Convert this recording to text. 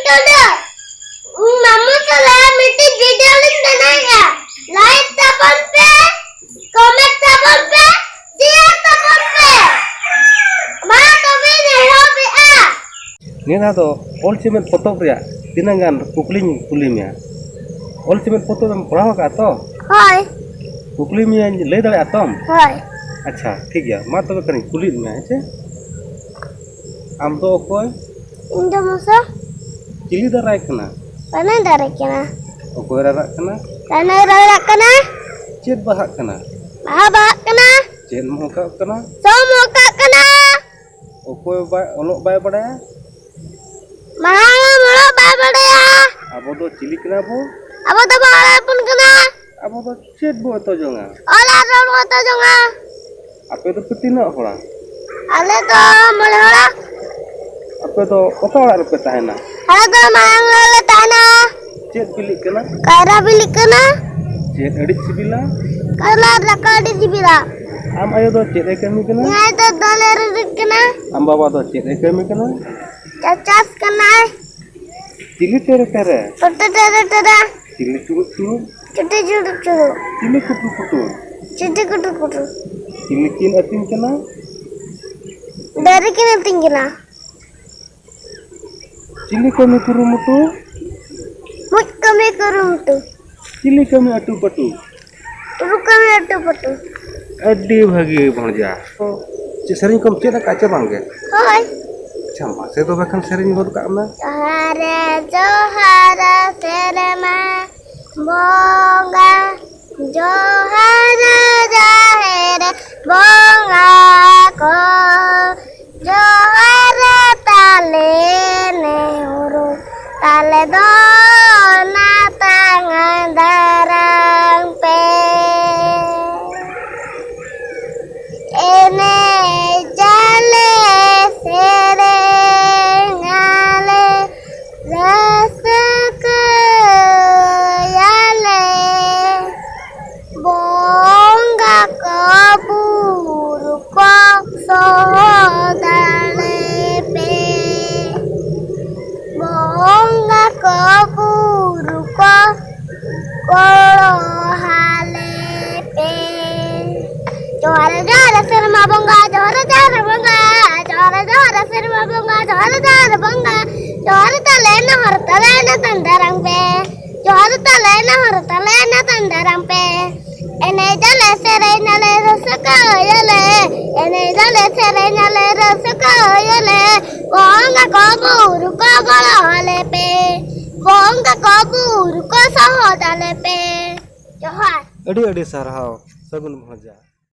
Tudo. Mama salah mesti video link देना like tabon पे comment tabon पे share tabon पे मां तो भी नहीं हो भी Nina do all cimen foto pria tinangan kukling kulimnya all cimen foto yang pernah ka to Hai kulimnya lay dale atom Hai अच्छा ठीक है मा तबे करी कुलिन में है आम तो कोई Indo masa चिली दराय कना Mana darah kena कोई रारा कना Mana darah kena चेत बहा कना Bahaba kena चेत मोका कना Semua kak kena कोई बाय ओलो bye बड़ाया Mahal mulu babada ya अब तो चिली कना बो Apa tu bahal pun kena अब तो चेत बो तो जोंगा Olah roh tu jonga आपे तो पितिना होला Ale tu mulai olah आपे तो कतो वाला रुपए ताहेना Ale tu mayang le tanah चेत बिली कना Kara bilik kena चेत अड़ी सिबिला Kala rakal di sibira आम आयो तो चेत ए कमी कना Nyai tu dolar kena आम बाबा तो चेत ए कमी कना Cacas kena चिली तेरे तेरे Tutu tada चिली चुरु चुरु Cuti curut curut चिली कुटु कुटु Cuti kutu kutu चिली किन अतिन कना Dari kena tinggi na चिली कमी कुरुमुटु Mut kami kurum tu चिली कमी अटू पटू Turu kami atu patu अड्डी भागी भणजा तो सेरिंग कम चेदा काचे बांगे Hai अच्छा मासे तो बखन सेरिंग गोद कामना Johara serema bonga Johara jahere bonga ko Johara tale neuru tale dona tangan darang pe Ene jale serengale rasa kayale bonga kaburu kok sodale pe bonga kaburu kok kolo hale pe Johara johara serma bonga johara johara bonga johara johara serma bonga johara johara bonga johara talena har talena tandarang pe johara talena har talena tandarang pe ene jale serena le rasaka yale ene jale serena le rasaka yale bonga kaburu ko gala hale pe bonga kaburu ko sahodale pe johar अड़ी अड़ी सारहाव सगुन भणजा